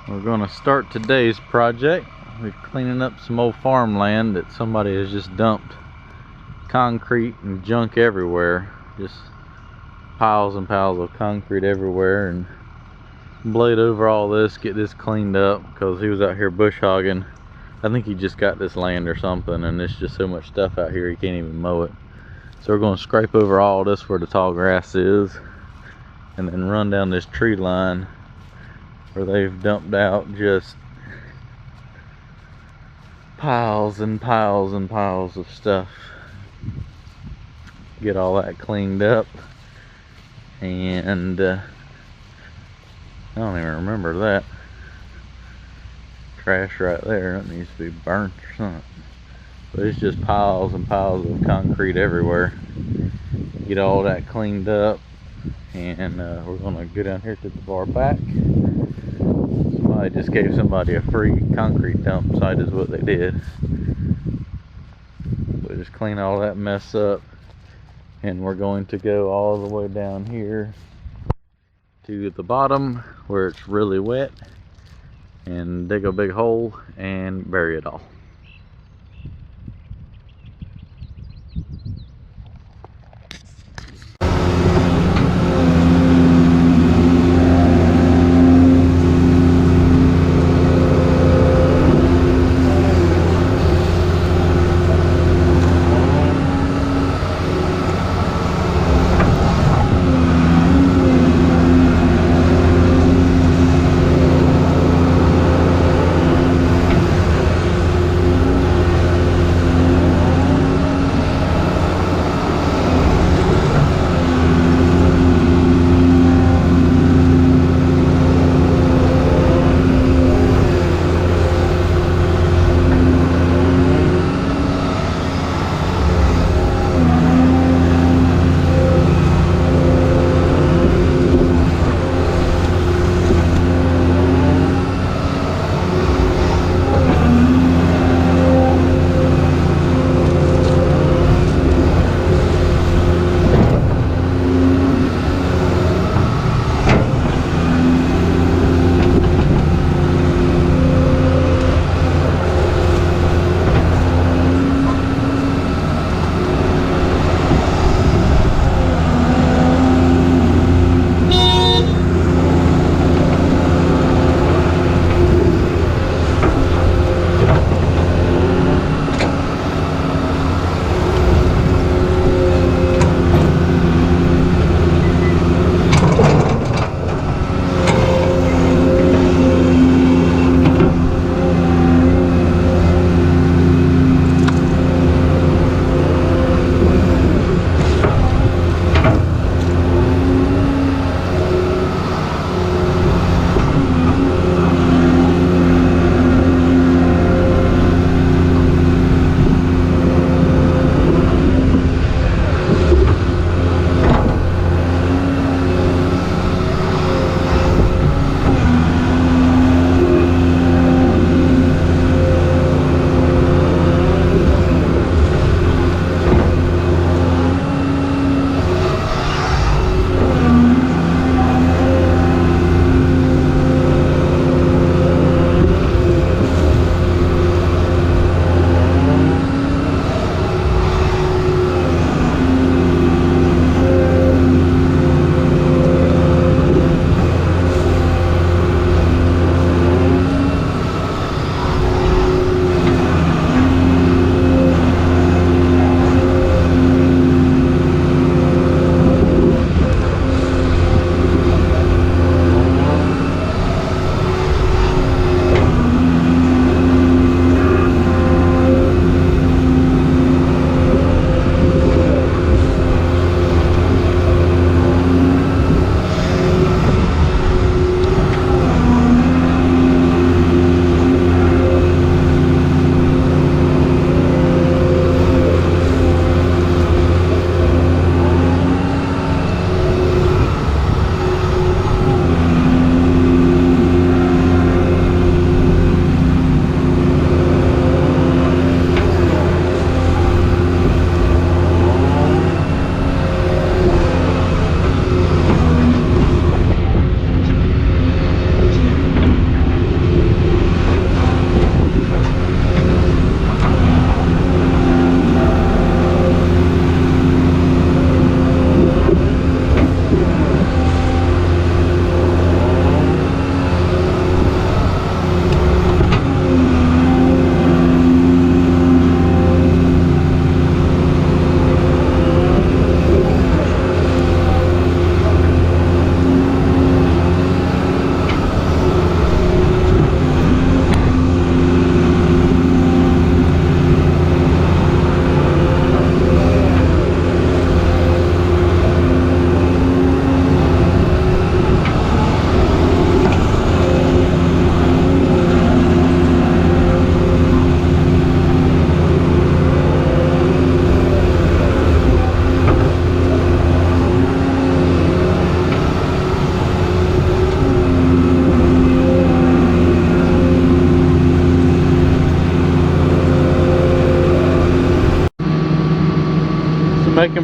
We're going to start today's project. We're cleaning up some old farmland that somebody has just dumped concrete and junk everywhere. Just piles and piles of concrete everywhere, and blade over all this, get this cleaned up because he was out here bush hogging. I think he just got this land or something, and there's just so much stuff out here he can't even mow it. So we're going to scrape over all this where the tall grass is, and then run down this tree line where they've dumped out just piles and piles and piles of stuff. Get all that cleaned up, and I don't even remember that. Trash right there, that needs to be burnt or something. But it's just piles and piles of concrete everywhere. Get all that cleaned up, and we're gonna go down here to the far back. Somebody just gave somebody a free concrete dump site is what they did. So just clean all that mess up, and we're going to go all the way down here to the bottom where it's really wet and dig a big hole and bury it all.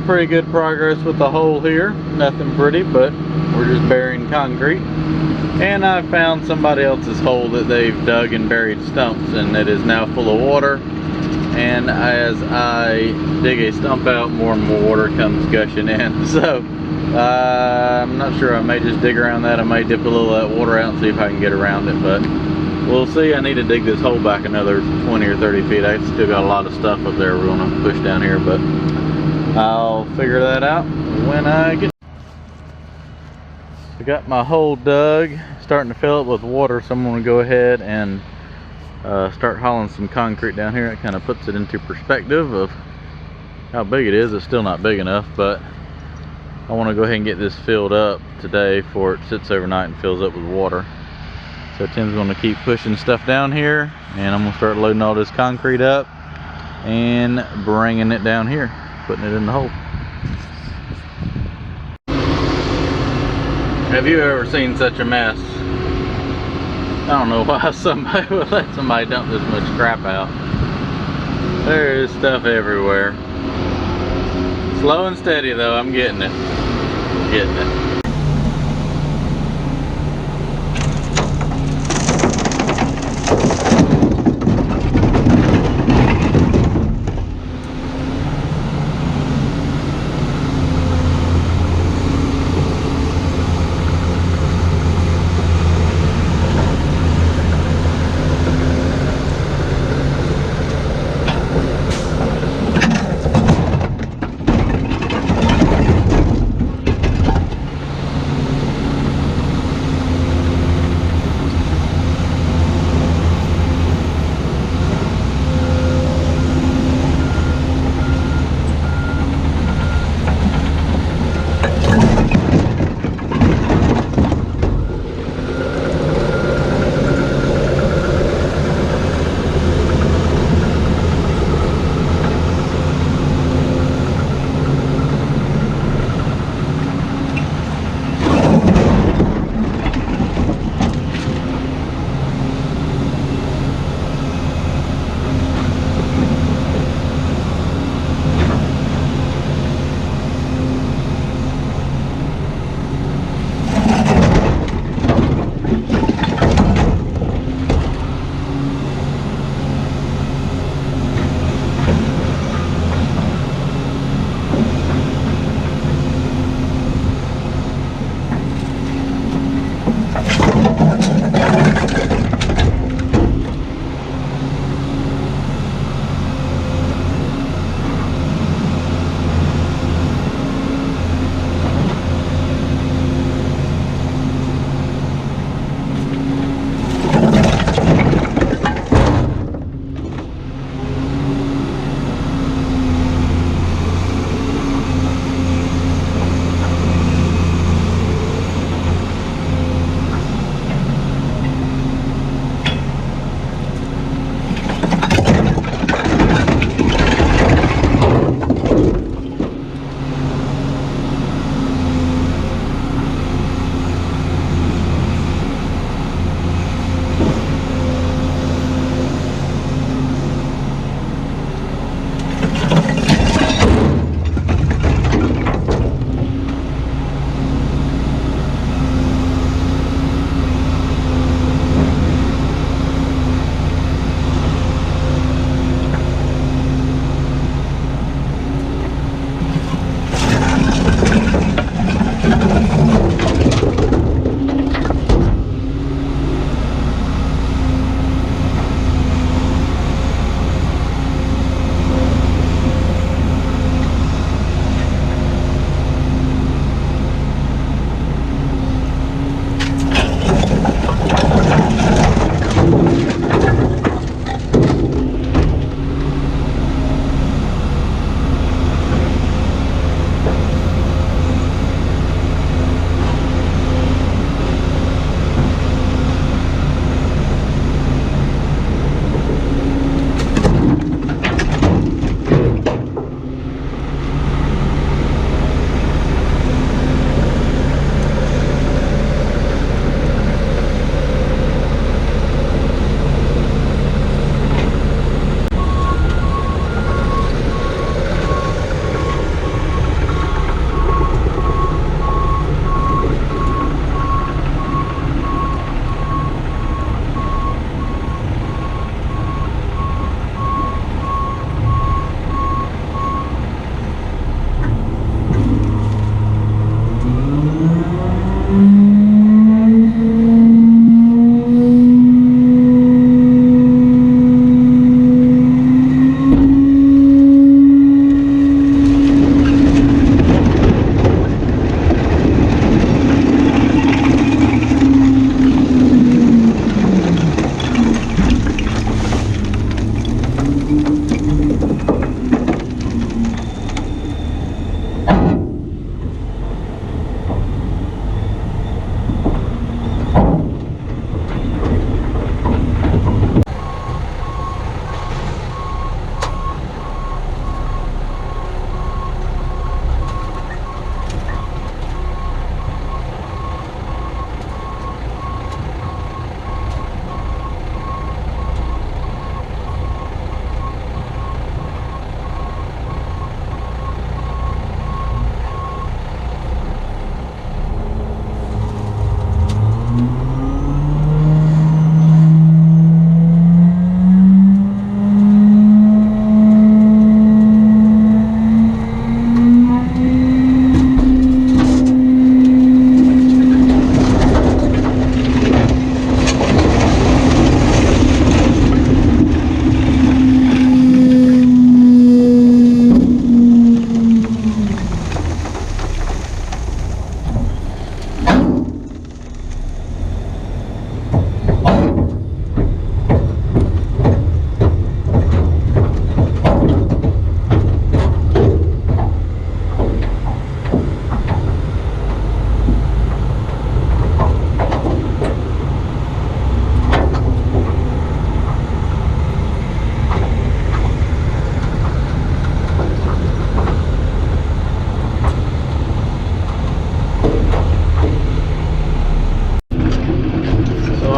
pretty good progress with the hole here. Nothing pretty, but we're just burying concrete. And I found somebody else's hole that they've dug and buried stumps, and it is now full of water. And as I dig a stump out, more and more water comes gushing in. So I'm not sure. I may just dig around that. I may dip a little of that water out and see if I can get around it, but we'll see. I need to dig this hole back another 20 or 30 feet. I still got a lot of stuff up there we're going to push down here, but I'll figure that out when I get. I got my hole dug, starting to fill it with water, so I'm going to go ahead and start hauling some concrete down here. It kind of puts it into perspective of how big it is. It's still not big enough, but I want to go ahead and get this filled up today before it sits overnight and fills up with water. So Tim's going to keep pushing stuff down here, and I'm going to start loading all this concrete up and bringing it down here, putting it in the hole. Have you ever seen such a mess? I don't know why somebody would let somebody dump this much crap out. There is stuff everywhere. Slow and steady though, I'm getting it. Getting it.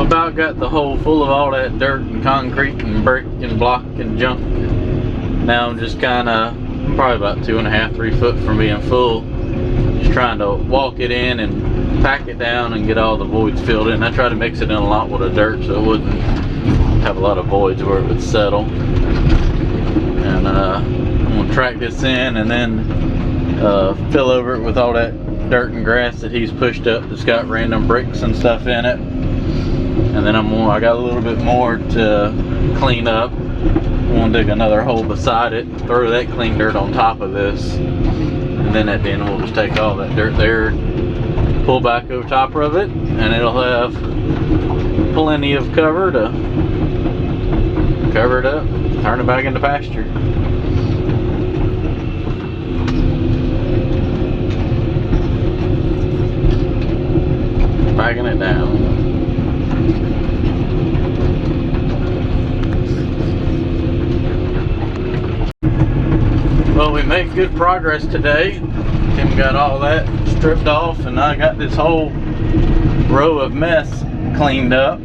about got the hole full of all that dirt and concrete and brick and block and junk. Now I'm just kind of, probably about 2.5, 3 foot from being full. Just trying to walk it in and pack it down and get all the voids filled in. I try to mix it in a lot with the dirt so it wouldn't have a lot of voids where it would settle. And I'm gonna track this in and then fill over it with all that dirt and grass that he's pushed up that's got random bricks and stuff in it. And then I got a little bit more to clean up. I'm gonna dig another hole beside it, throw that clean dirt on top of this, and then at the end we'll just take all that dirt there, pull back over top of it, and it'll have plenty of cover to cover it up, turn it back into pasture. Backing it down. Well, we made good progress today. Tim got all that stripped off, and I got this whole row of mess cleaned up.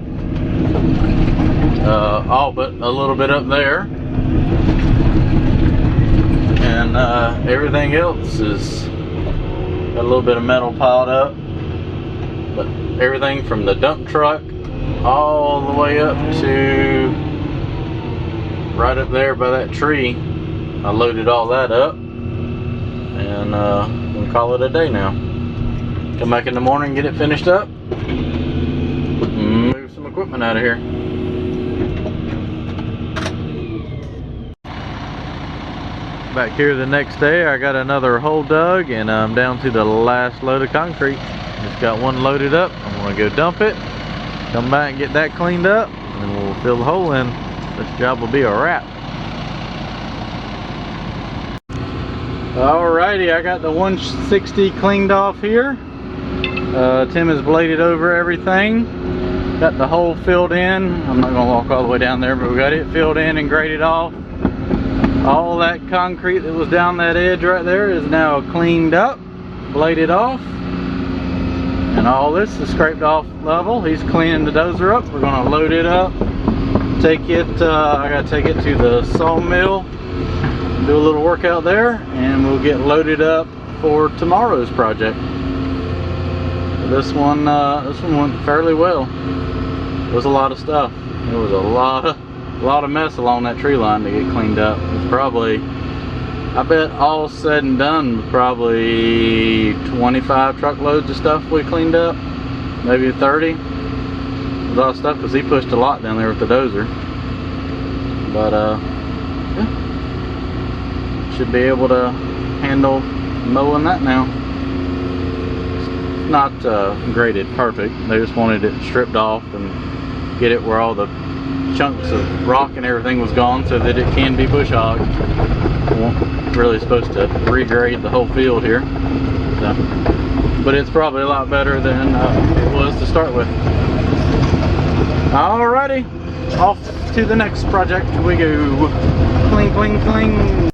All but a little bit up there. And everything else is got a little bit of metal piled up. But everything from the dump truck all the way up to right up there by that tree, I loaded all that up, and we'll call it a day now. Come back in the morning and get it finished up, move some equipment out of here. Back here the next day, I got another hole dug, and I'm down to the last load of concrete. Just got one loaded up. I'm gonna go dump it, come back and get that cleaned up, and we'll fill the hole in. This job will be a wrap. Alrighty, I got the 160 cleaned off here. Tim has bladed over everything. Got the hole filled in. I'm not gonna walk all the way down there, but we got it filled in and graded off. All that concrete that was down that edge right there is now cleaned up, bladed off. And all this is scraped off level. He's cleaning the dozer up. We're gonna load it up, take it, I gotta take it to the sawmill, do a little workout there, and we'll get loaded up for tomorrow's project. This one went fairly well. It was a lot of stuff. There was a lot of mess along that tree line to get cleaned up. It was probably, I bet all said and done, probably 25 truckloads of stuff we cleaned up, maybe 30. It was a lot of stuff because he pushed a lot down there with the dozer. But yeah, should be able to handle mowing that now. It's not graded perfect. They just wanted it stripped off and get it where all the chunks of rock and everything was gone so that it can be bush hogged. Well, really supposed to regrade the whole field here, so, but it's probably a lot better than it was to start with. Alrighty, off to the next project we go. Cling, cling, cling.